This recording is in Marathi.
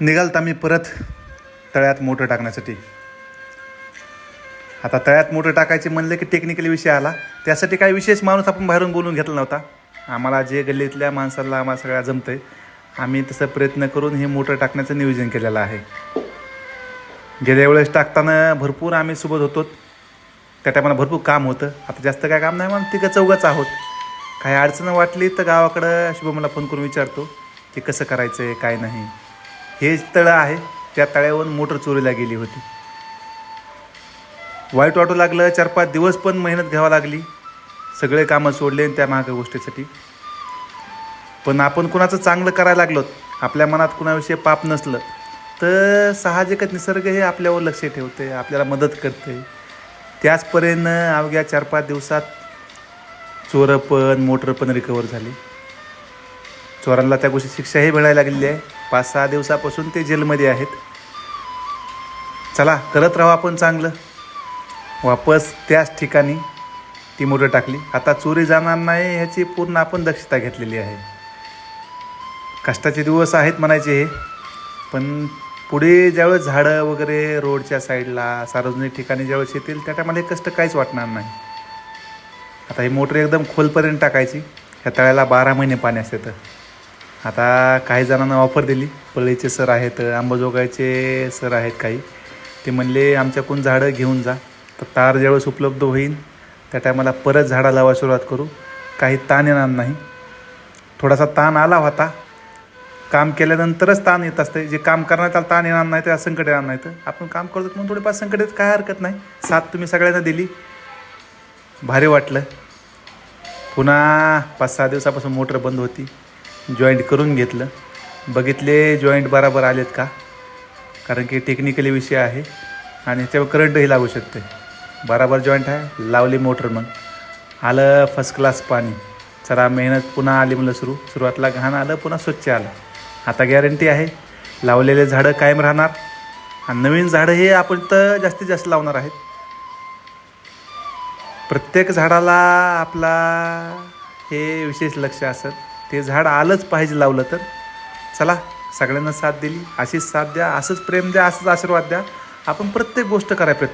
निघालता मी परत तळ्यात मोटर टाकण्यासाठी. आता तळ्यात मोटर टाकायचे म्हणलं की टेक्निकली विषय आला. त्यासाठी काही विशेष माणूस आपण बाहेरून बोलून घेतला नव्हता. आम्हाला जे गल्लीतल्या माणसाला आम्हाला सगळ्या जमतं आहे, आम्ही तसं प्रयत्न करून हे मोटर टाकण्याचं नियोजन केलेलं आहे. गेल्या वेळेस टाकताना भरपूर आम्ही सोबत होतो. त्या टायमाला भरपूर काम होतं. आता जास्त काय काम नाही म्हणून तिघं चौघंच आहोत. काही अडचण वाटली तर गावाकडं शुभमला फोन करून विचारतो की कसं करायचं आहे काय नाही. हे तळं आहे, त्या तळ्यावरून मोटर चोरीला गेली होती. वाईट वाटू लागलं. 4-5 दिवस पण मेहनत घ्यावी लागली. सगळे कामं सोडले त्या मागं गोष्टीसाठी. पण आपण कुणाचं चांगलं करायला लागलो, आपल्या मनात कुणाविषयी पाप नसलं तर साहजिकच निसर्ग हे आपल्यावर लक्ष ठेवते, आपल्याला मदत करते. त्याचपर्यंत अवघ्या 4-5 दिवसात चोरं पण मोटर पण रिकवर झाली. चोरांना त्या गोष्टी शिक्षाही मिळायला लागलेली आहे. 5-6 दिवसापासून ते जेलमध्ये आहेत. चला करत राहू आपण चांगलं. वापस त्याच ठिकाणी ती मोटर टाकली. आता चोरी जाणार नाही ह्याची पूर्ण आपण दक्षता घेतलेली आहे. कष्टाचे दिवस आहेत म्हणायचे हे, पण पुढे ज्यावेळेस झाडं वगैरे रोडच्या साईडला सार्वजनिक ठिकाणी ज्यावेळेस येतील त्या टायमाला हे कष्ट काहीच वाटणार नाही. आता ही मोटर एकदम खोलपर्यंत टाकायची. ह्या तळ्याला 12 महिने पाणी असते. तर आता काही जणांना ऑफर दिली. पळीचे सर आहेत, अंबाजोगाईचे सर आहेत काही, ते म्हणले आमच्याकडून झाडं घेऊन जा. तर तार ज्यावेळेस उपलब्ध होईल त्या टायमाला परत झाडं लावायला सुरुवात करू. काही ताण येणार नाही. थोडासा ताण आला होता, काम केल्यानंतरच ताण येत असते. जे काम करणार त्याला ताण येणार नाही, त्या संकट येणार नाही. तर आपण काम करतो म्हणून थोडेफार संकट येत, काय हरकत नाही. साथ तुम्ही सगळ्यांना दिली, भारी वाटलं. पुन्हा 5-6 दिवसापासून मोटर बंद होती. जॉईंट करून घेतलं, बघितले जॉईंट बराबर आलेत का, कारण की टेक्निकली विषय आहे आणि त्याच्यावर करंटही लागू शकते. बराबर जॉईंट आहे, लावली मोटर. मग आलं फर्स्ट क्लास पाणी. चला मेहनत पुन्हा आली म्हणलं सुरुवातीला घाण आलं, पुन्हा स्वच्छ आलं. आता गॅरंटी आहे लावलेले झाडं कायम राहणार आणि नवीन झाडं हे आपण तर जास्तीत जास्त लावणार आहेत. प्रत्येक झाडाला आपला हे विशेष लक्ष असतं. ते झाड आलंच पाहिजे लावलं तर. चला सगळ्यांना साथ दिली, अशीच साथ द्या, असंच प्रेम द्या, असंच आशीर्वाद द्या. आपण प्रत्येक गोष्ट करायला प्रयत्न